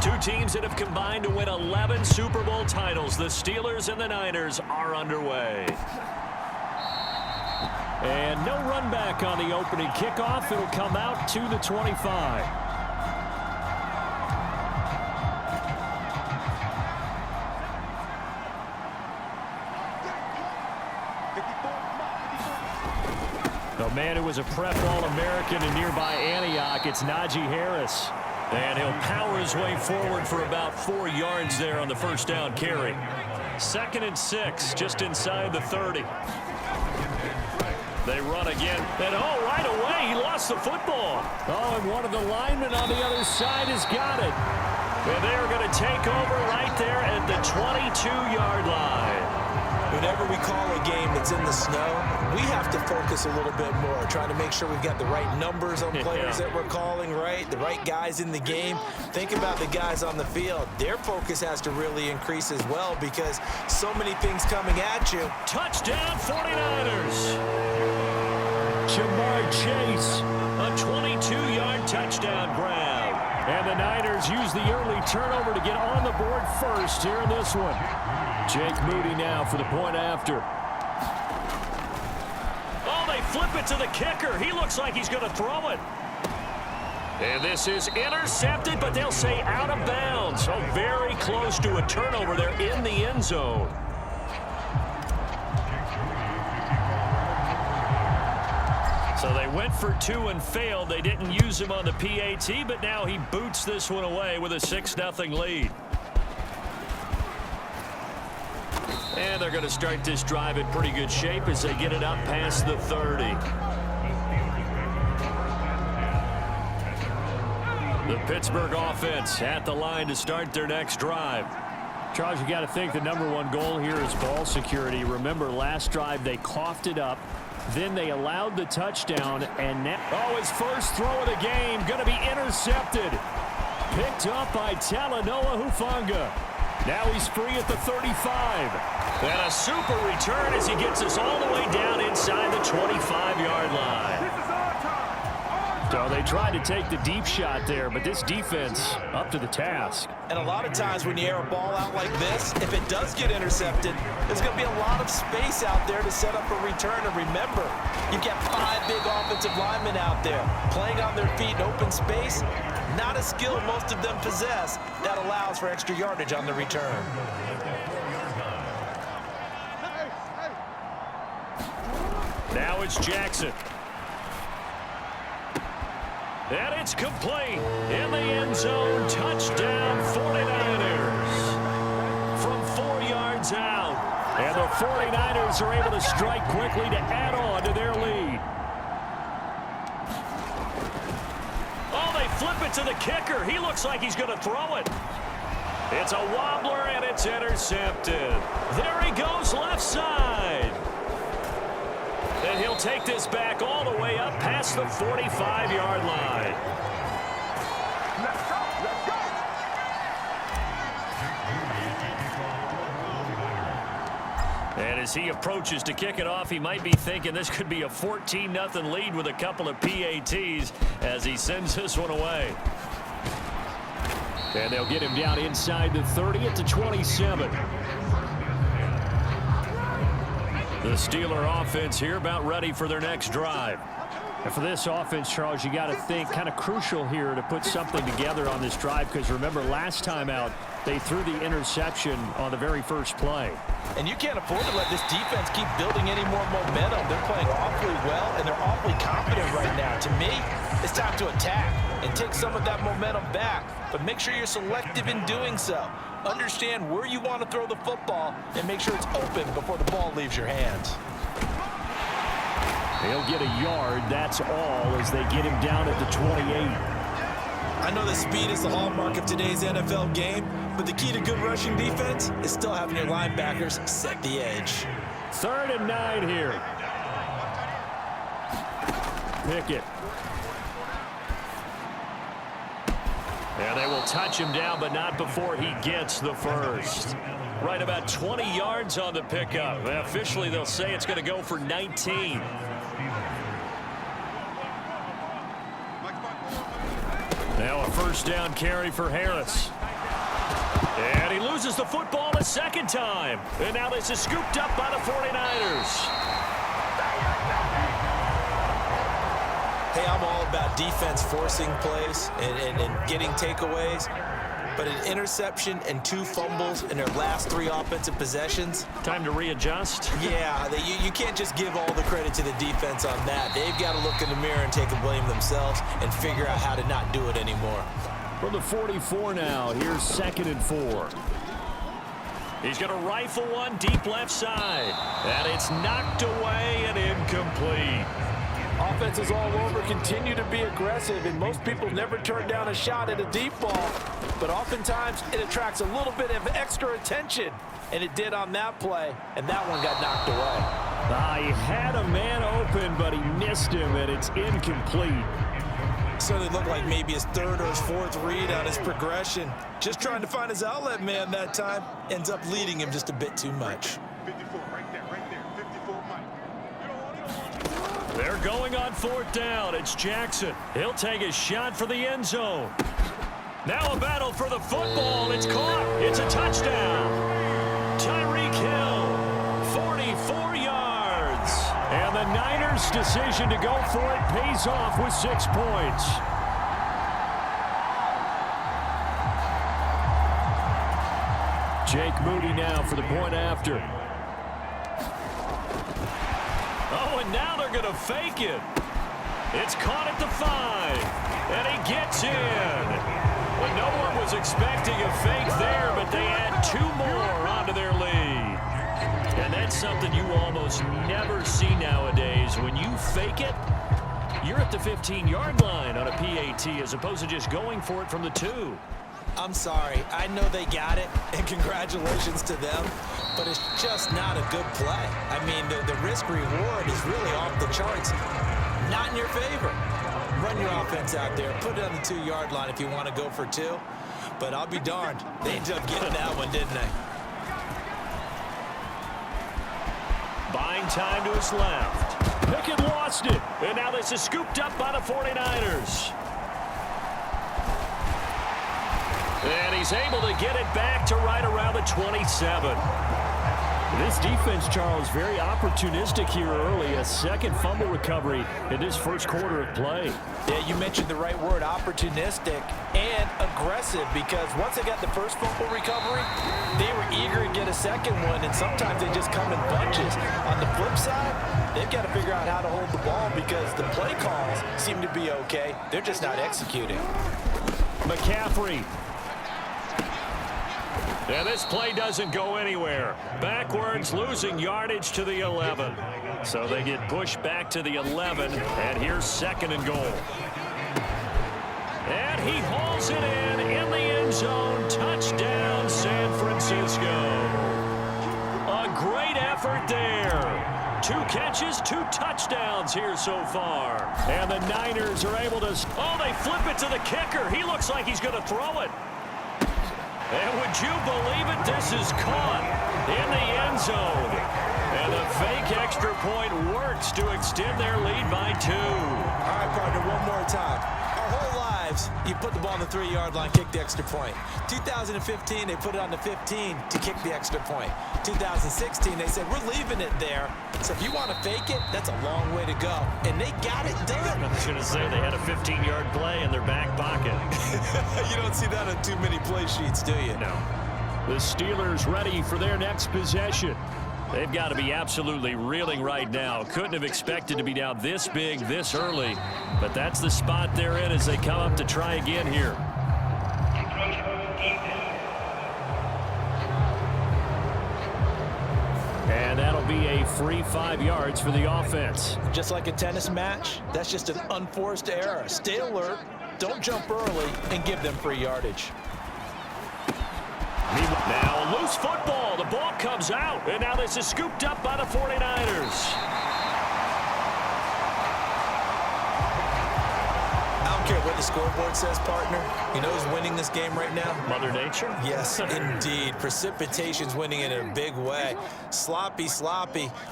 Two teams that have combined to win 11 Super Bowl titles. The Steelers and the Niners are underway. And no run back on the opening kickoff. It'll come out to the 25. The man who was a prep All-American in nearby Antioch, it's Najee Harris. And he'll power his way forward for about 4 yards there on the first down carry. 2nd and 6, just inside the 30. They run again, and right away, he lost the football. And one of the linemen on the other side has got it. And they're going to take over right there at the 22-yard line. Whenever we call a game that's in the snow, we have to focus a little bit more, trying to make sure we've got the right numbers on players that we're calling, right? The right guys in the game. Think about the guys on the field. Their focus has to really increase as well because so many things coming at you. Touchdown 49ers. Jamar Chase, a 22-yard touchdown grab. And the Niners use the early turnover to get on the board first here in this one. Jake Moody now for the point after. They flip it to the kicker. He looks like he's going to throw it. And this is intercepted, but they'll say out of bounds. So very close to a turnover there in the end zone. So they went for 2 and failed. They didn't use him on the PAT, but now he boots this one away with a 6-0 lead. And they're going to start this drive in pretty good shape as they get it up past the 30. The Pittsburgh offense at the line to start their next drive. Charles, you got to think the #1 goal here is ball security. Remember, last drive they coughed it up. Then they allowed the touchdown, and now, his first throw of the game going to be intercepted. Picked up by Talanoa Hufanga. Now he's free at the 35. And a super return as he gets us all the way down inside the 25-yard line. So they tried to take the deep shot there, but this defense up to the task. And a lot of times when you air a ball out like this, if it does get intercepted, there's going to be a lot of space out there to set up a return. And remember, you've got 5 big offensive linemen out there playing on their feet in open space. Not a skill most of them possess that allows for extra yardage on the return. Now it's Jackson. And it's complete. In the end zone, touchdown 49ers. From 4 yards out. And the 49ers are able to strike quickly to add on to their lead. They flip it to the kicker. He looks like he's going to throw it. It's a wobbler, and it's intercepted. There he goes, left side. And he'll take this back all the way up past the 45-yard line. Let's go, let's go. And as he approaches to kick it off, he might be thinking this could be a 14-0 lead with a couple of PATs as he sends this one away. And they'll get him down inside the 30 at the 27. The Steeler offense here about ready for their next drive. And for this offense, Charles, you got to think kind of crucial here to put something together on this drive because remember last time out they threw the interception on the very first play. And you can't afford to let this defense keep building any more momentum. They're playing awfully well and they're awfully confident right now. To me, it's time to attack and take some of that momentum back. But make sure you're selective in doing so. Understand where you want to throw the football and make sure it's open before the ball leaves your hands. He'll get a yard, that's all, as they get him down at the 28. I know that speed is the hallmark of today's NFL game, but the key to good rushing defense is still having your linebackers set the edge. 3rd and 9 here. Pickett. And they will touch him down, but not before he gets the first. Right about 20 yards on the pickup. Officially, they'll say it's going to go for 19. Now a first down carry for Harris. And he loses the football a second time. And now this is scooped up by the 49ers. Hey, I'm all about defense forcing plays and getting takeaways. But an interception and 2 fumbles in their last 3 offensive possessions. Time to readjust. Yeah, you can't just give all the credit to the defense on that. They've got to look in the mirror and take the blame themselves and figure out how to not do it anymore. From the 44 now, here's 2nd and 4. He's going to rifle one deep left side. And it's knocked away and incomplete. Offenses all over continue to be aggressive, and most people never turn down a shot at a deep ball. But oftentimes, it attracts a little bit of extra attention. And it did on that play, and that one got knocked away. He had a man open, but he missed him, and it's incomplete. Certainly looked like maybe his 3rd or his 4th read on his progression. Just trying to find his outlet man that time. Ends up leading him just a bit too much. 54, right there, 54, Mike. They're going on 4th down. It's Jackson. He'll take a shot for the end zone. Now a battle for the football. It's caught. It's a touchdown. Tyreek Hill, 44 yards. And the Niners' decision to go for it pays off with 6 points. Jake Moody now for the point after. Oh, and now they're going to fake it. It's caught at the 5, and he gets in. Well, no one was expecting a fake there, but they add 2 more onto their lead. And that's something you almost never see nowadays. When you fake it, you're at the 15-yard line on a PAT as opposed to just going for it from the 2. I'm sorry. I know they got it, and congratulations to them, but it's just not a good play. I mean, the risk-reward is really off the charts. Not in your favor. Run your offense out there. Put it on the 2-yard line if you want to go for 2. But I'll be darned. They ended up getting that one, didn't they? Buying time to his left. Pickett lost it. And now this is scooped up by the 49ers. And he's able to get it back to right around the 27. This defense, Charles, very opportunistic here early. A second fumble recovery in this first quarter of play. Yeah, you mentioned the right word, opportunistic and aggressive, because once they got the first fumble recovery, they were eager to get a second one, and sometimes they just come in bunches. On the flip side, they've got to figure out how to hold the ball because the play calls seem to be okay. They're just not executing. McCaffrey. Yeah, this play doesn't go anywhere. Backwards, losing yardage to the 11. So they get pushed back to the 11, and here's 2nd and goal. And he hauls it in the end zone. Touchdown, San Francisco. A great effort there. 2 catches, 2 touchdowns here so far. And the Niners are able to... Oh, they flip it to the kicker. He looks like he's going to throw it. And would you believe it? This is caught in the end zone. And the fake extra point works to extend their lead by 2. All right, partner, one more time. Our whole lives, you put the ball on the 3-yard line, kick the extra point. 2015, they put it on the 15 to kick the extra point. 2016, they said, we're leaving it there. So if you want to fake it, that's a long way to go. And they got it done. I was going to say they had a 15-yard play in their back pocket. You don't see that on too many play sheets, do you? No. The Steelers ready for their next possession. They've got to be absolutely reeling right now. Couldn't have expected to be down this big, this early. But that's the spot they're in as they come up to try again here. And that'll be a free 5 yards for the offense. Just like a tennis match, that's just an unforced error. Stay alert, don't jump early, and give them free yardage. Now a loose football. The ball comes out. And now this is scooped up by the 49ers. I don't care what the scoreboard says, partner. You know who's winning this game right now? Mother Nature? Yes, indeed. Precipitation's winning in a big way. Sloppy.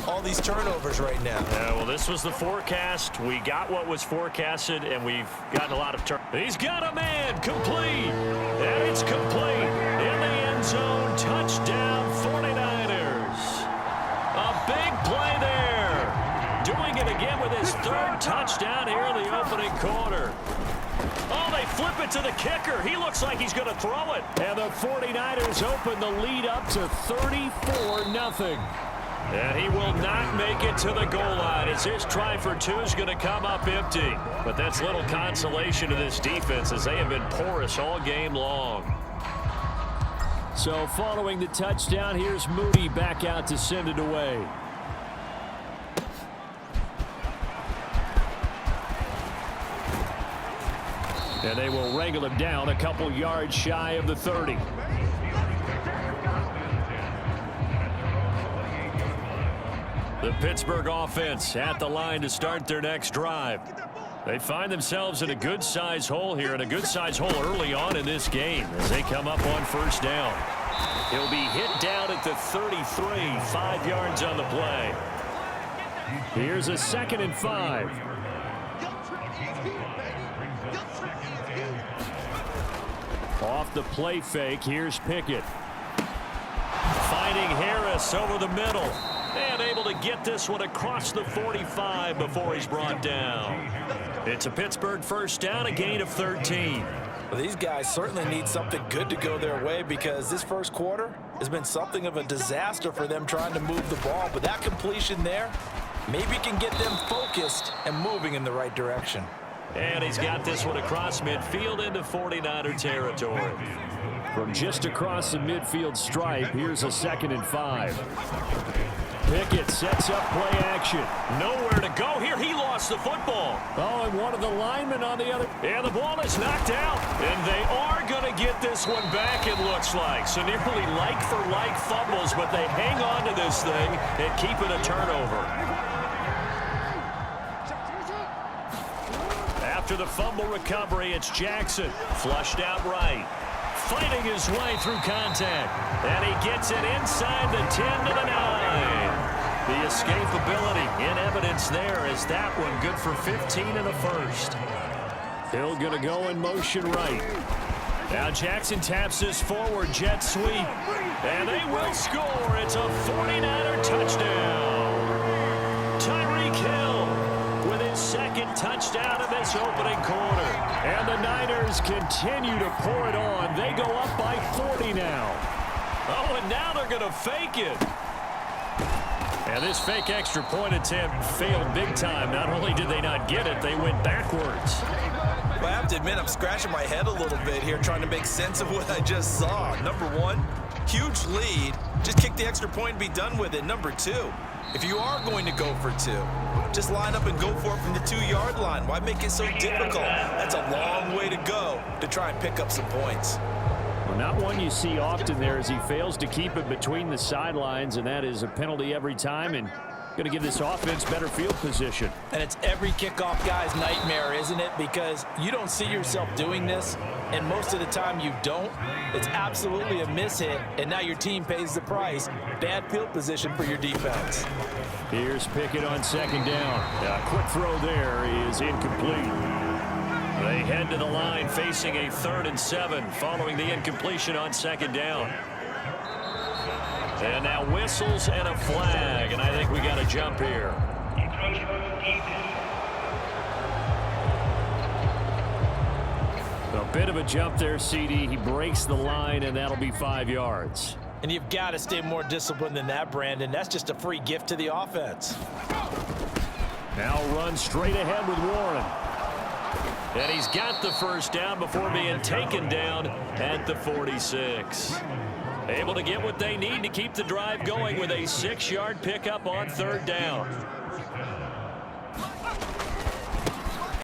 All these turnovers right now. Yeah, well, this was the forecast. We got what was forecasted, and we've gotten a lot of turnovers. He's got a man complete. And it's complete in the end end zone. Touchdown, 49ers. A big play there. Doing it again with his third touchdown here in the opening quarter. Oh, they flip it to the kicker. He looks like he's going to throw it. And the 49ers open the lead up to 34-0. And he will not make it to the goal line as his try for two is going to come up empty. But that's little consolation to this defense as they have been porous all game long. So following the touchdown, here's Moody back out to send it away. And they will wrangle him down a couple yards shy of the 30. The Pittsburgh offense at the line to start their next drive. They find themselves in a good-sized hole here, and a good-sized hole early on in this game as they come up on first down. He'll be hit down at the 33, 5 yards on the play. Here's a 2nd and 5. Off the play fake, here's Pickett. Finding Harris over the middle. And able to get this one across the 45 before he's brought down. It's a Pittsburgh first down, a gain of 13. Well, these guys certainly need something good to go their way because this first quarter has been something of a disaster for them trying to move the ball. But that completion there maybe can get them focused and moving in the right direction. And he's got this one across midfield into 49er territory. From just across the midfield stripe, here's a 2nd and 5. Pickett sets up play action. Nowhere to go here. He lost the football. Oh, and one of the linemen on the other. And the ball is knocked out. And they are going to get this one back, it looks like. So nearly like-for-like fumbles, but they hang on to this thing and keep it a turnover. After the fumble recovery, it's Jackson. Flushed out right. Fighting his way through contact. And he gets it inside the 10 to the 9. The escapability in evidence there as that one good for 15 in the first. Hill going to go in motion right. Now Jackson taps this forward jet sweep. And they will score. It's a 49er touchdown. Tyreek Hill with his 2nd touchdown of this opening quarter. And the Niners continue to pour it on. They go up by 40 now. Oh, and now they're going to fake it. And this fake extra point attempt failed big time. Not only did they not get it, they went backwards. Well, I have to admit, I'm scratching my head a little bit here trying to make sense of what I just saw. Number one, huge lead. Just kick the extra point and be done with it. Number two, if you are going to go for two, just line up and go for it from the 2-yard line. Why make it so difficult? That's a long way to go to try and pick up some points. Well, not one you see often there as he fails to keep it between the sidelines, and that is a penalty every time and going to give this offense better field position. And it's every kickoff guy's nightmare, isn't it? Because you don't see yourself doing this, and most of the time you don't. It's absolutely a mishit, and now your team pays the price. Bad field position for your defense. Here's Pickett on 2nd down. A quick throw there is incomplete. They head to the line facing a 3rd and 7 following the incompletion on 2nd down. And now whistles and a flag, and I think we got a jump here. A bit of a jump there, CD. He breaks the line, and that'll be 5 yards. And you've got to stay more disciplined than that, Brandon. That's just a free gift to the offense. Now run straight ahead with Warren. And he's got the first down before being taken down at the 46. Able to get what they need to keep the drive going with a 6-yard pickup on 3rd down.